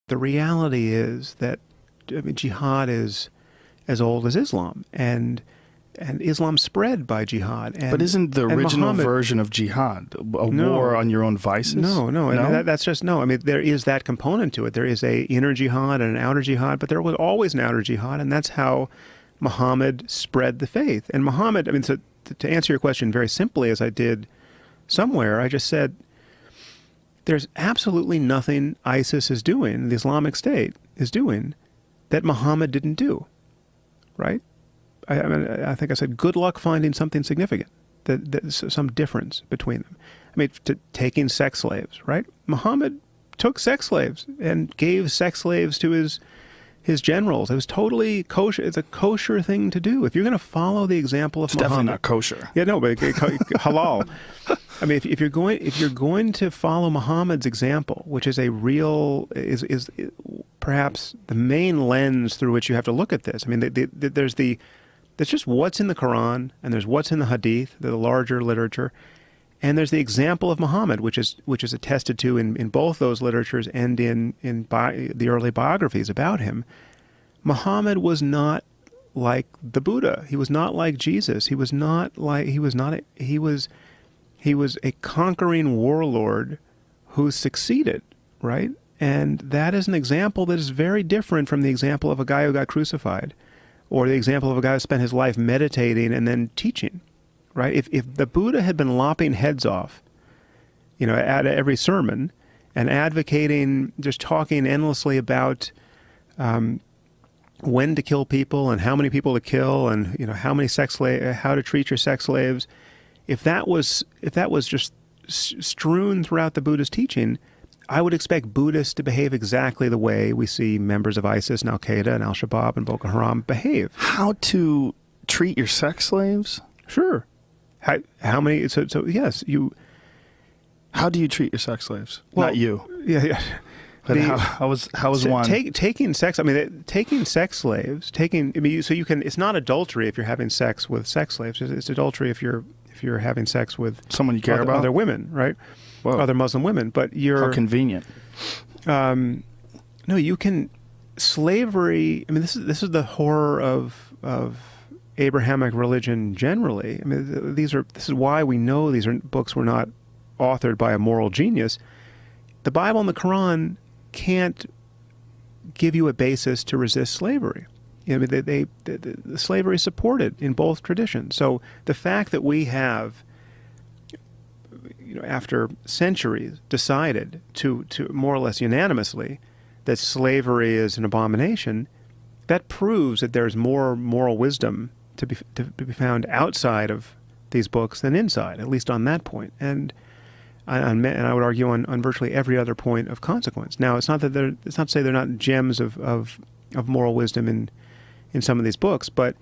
The reality is that, I mean, jihad is as old as Islam, and Islam spread by jihad. And, but isn't the original Muhammad, version of jihad a no, war on your own vices? No. I mean, that's just no. I mean, there is that component to it. There is a inner jihad and an outer jihad, but there was always an outer jihad, and that's how Muhammad spread the faith. And Muhammad, I mean, so to answer your question very simply, as I did somewhere, I just said, there's absolutely nothing ISIS is doing, the Islamic State is doing, that Muhammad didn't do, right? I mean, I think I said, good luck finding something significant, that's some difference between them. I mean, taking sex slaves, right? Muhammad took sex slaves and gave sex slaves to his generals. It was totally kosher. It's a kosher thing to do. If you're going to follow the example of Muhammad, definitely not kosher. Yeah, no, but halal. I mean, if you're going to follow Muhammad's example, which is a real is perhaps the main lens through which you have to look at this. I mean, there's just what's in the Quran, and there's what's in the Hadith, the larger literature, and there's the example of Muhammad, which is attested to in both those literatures and in the early biographies about him. Muhammad was not like the Buddha. He was not like Jesus. He was a conquering warlord who succeeded, right? And that is an example that is very different from the example of a guy who got crucified, or the example of a guy who spent his life meditating and then teaching, right? If the Buddha had been lopping heads off, at every sermon and advocating, just talking endlessly about when to kill people and how many people to kill and, how to treat your sex slaves, if that was just strewn throughout the Buddha's teaching, I would expect Buddhists to behave exactly the way we see members of ISIS and Al-Qaeda and Al-Shabaab and Boko Haram behave. How to treat your sex slaves? Sure. How many? So yes, you. How do you treat your sex slaves? Well, not you. Yeah. But how was one? Taking sex. I mean, taking sex slaves. So you can. It's not adultery if you're having sex with sex slaves. It's adultery if you're having sex with someone you care about, other women, right? Whoa. Other Muslim women. But you're how convenient. No, you can. Slavery. I mean, this is the horror of Abrahamic religion generally. I mean, this is why we know these books were not authored by a moral genius. The Bible and the Quran can't give you a basis to resist slavery. I mean, the slavery is supported in both traditions. So the fact that we have, after centuries, decided to more or less unanimously that slavery is an abomination, that proves that there's more moral wisdom to be found outside of these books than inside, at least on that point. And I would argue on virtually every other point of consequence. Now, it's not to say they're not gems of moral wisdom in some of these books, but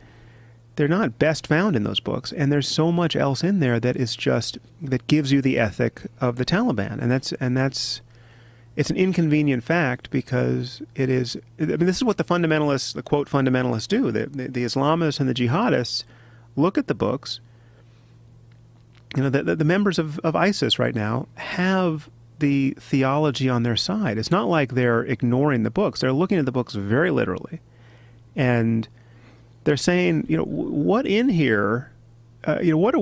they're not best found in those books. And there's so much else in there that gives you the ethic of the Taliban, and it's an inconvenient fact because it is. I mean, this is what the fundamentalists, the quote fundamentalists, do. The Islamists and the jihadists look at the books. The members of ISIS right now have the theology on their side. It's not like they're ignoring the books. They're looking at the books very literally. And they're saying, what in here, what are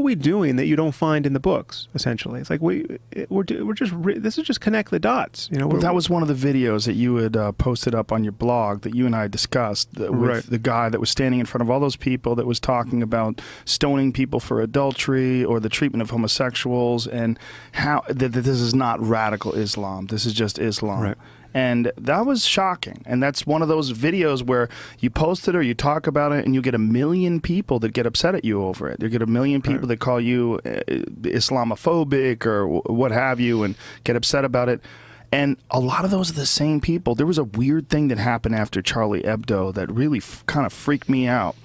we doing that you don't find in the books, essentially? It's like this is just connect the dots. Well, that was one of the videos that you had posted up on your blog that you and I discussed with right. The guy that was standing in front of all those people that was talking about stoning people for adultery or the treatment of homosexuals, and how that this is not radical Islam. This is just Islam. Right. And that was shocking. And that's one of those videos where you post it or you talk about it and you get 1 million people that get upset at you over it. You get 1 million people right. that call you Islamophobic or what have you and get upset about it. And a lot of those are the same people. There was a weird thing that happened after Charlie Hebdo that really kind of freaked me out,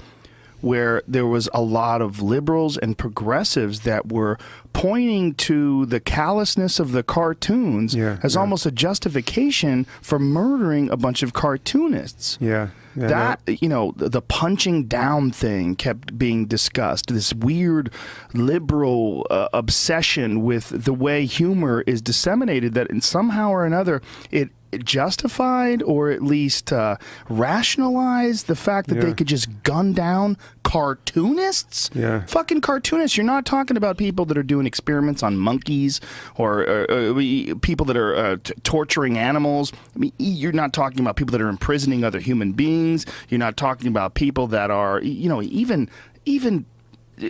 where there was a lot of liberals and progressives that were pointing to the callousness of the cartoons as almost a justification for murdering a bunch of cartoonists. Yeah. that, you know, the punching down thing kept being discussed. This weird liberal obsession with the way humor is disseminated, that in somehow or another it justified or at least rationalized the fact that they could just gun down cartoonists. Fucking cartoonists. You're not talking about people that are doing experiments on monkeys or people that are torturing animals. I mean, you're not talking about people that are imprisoning other human beings. You're not talking about people that are, you know, even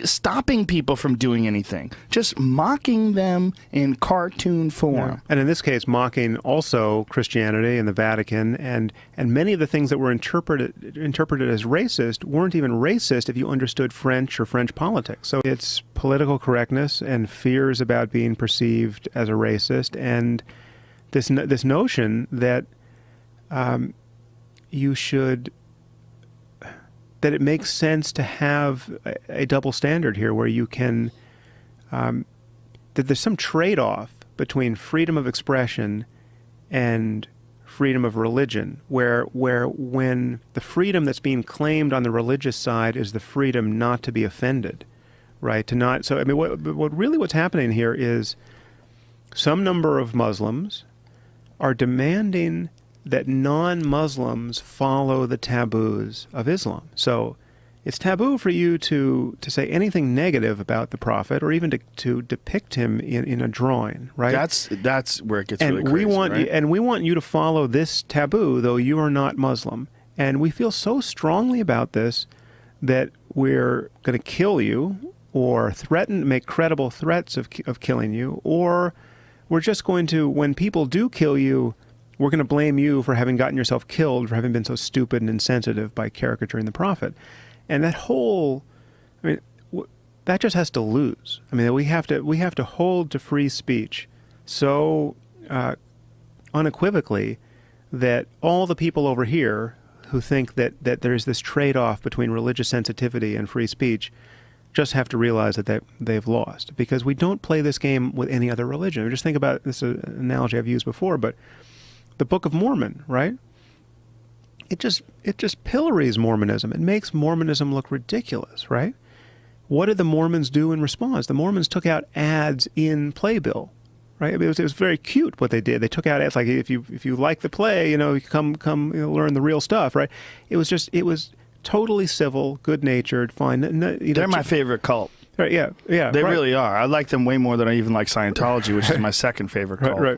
stopping people from doing anything, just mocking them in cartoon form. And in this case, mocking also Christianity and the Vatican, and many of the things that were interpreted as racist weren't even racist if you understood French or French politics. So it's political correctness and fears about being perceived as a racist, and this notion that you should, that it makes sense to have a double standard here, where you can, that there's some trade-off between freedom of expression and freedom of religion, where when the freedom that's being claimed on the religious side is the freedom not to be offended, right? To not, so I mean, what's happening here is some number of Muslims are demanding that non-Muslims follow the taboos of Islam. So it's taboo for you to say anything negative about the Prophet, or even to depict him in a drawing, right? That's where it gets really crazy, we want you to follow this taboo, though you are not Muslim. And we feel so strongly about this that we're going to kill you, or make credible threats of killing you, or we're just going to, when people do kill you, we're going to blame you for having gotten yourself killed, for having been so stupid and insensitive by caricaturing the Prophet. And that whole, I mean, that just has to lose. I mean, we have to hold to free speech so unequivocally that all the people over here who think that there's this trade-off between religious sensitivity and free speech just have to realize that they've lost. Because we don't play this game with any other religion. Just think about this analogy I've used before, but the Book of Mormon, right? It just pillories Mormonism. It makes Mormonism look ridiculous, right? What did the Mormons do in response? The Mormons took out ads in Playbill, right? I mean, it was very cute what they did. They took out ads like, if you like the play, you know, come learn the real stuff, right? It was totally civil, good-natured, fine. They're my favorite cult. Right? Yeah. They really are. I like them way more than I even like Scientology, which is my second favorite cult. Right.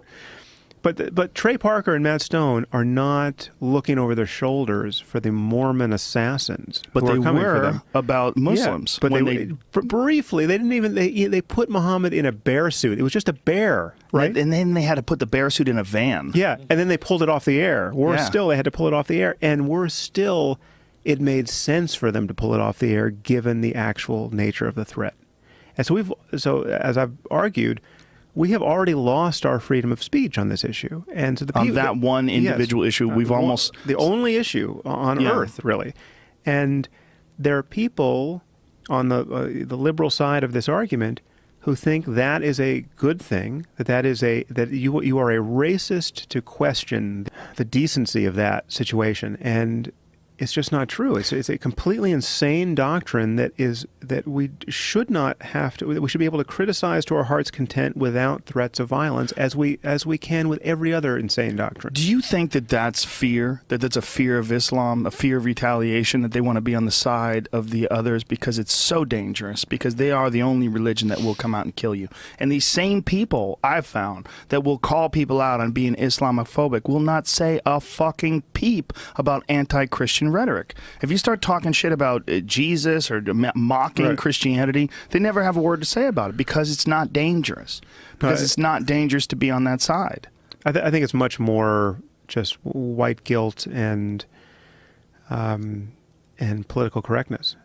But Trey Parker and Matt Stone are not looking over their shoulders for the Mormon assassins. But they were about Muslims. Yeah, but briefly, they didn't even, they put Muhammad in a bear suit. It was just a bear, right? And then they had to put the bear suit in a van. Yeah, and then they pulled it off the air. They had to pull it off the air. And it made sense for them to pull it off the air given the actual nature of the threat. And so as I've argued, we have already lost our freedom of speech on this issue, and so on that one individual issue, we've almost the only issue on earth, really. And there are people on the liberal side of this argument who think that is a good thing, that you are a racist to question the decency of that situation, and it's just not true. It's a completely insane doctrine that we should not have to. We should be able to criticize to our heart's content without threats of violence, as we can with every other insane doctrine. Do you think that that's fear? That's a fear of Islam, a fear of retaliation, that they want to be on the side of the others because it's so dangerous, because they are the only religion that will come out and kill you. And these same people I've found that will call people out on being Islamophobic will not say a fucking peep about anti-Christian rhetoric. If you start talking shit about Jesus or mocking Christianity, they never have a word to say about it, because it's not dangerous. Because it's not dangerous to be on that side. I think it's much more just white guilt and political correctness.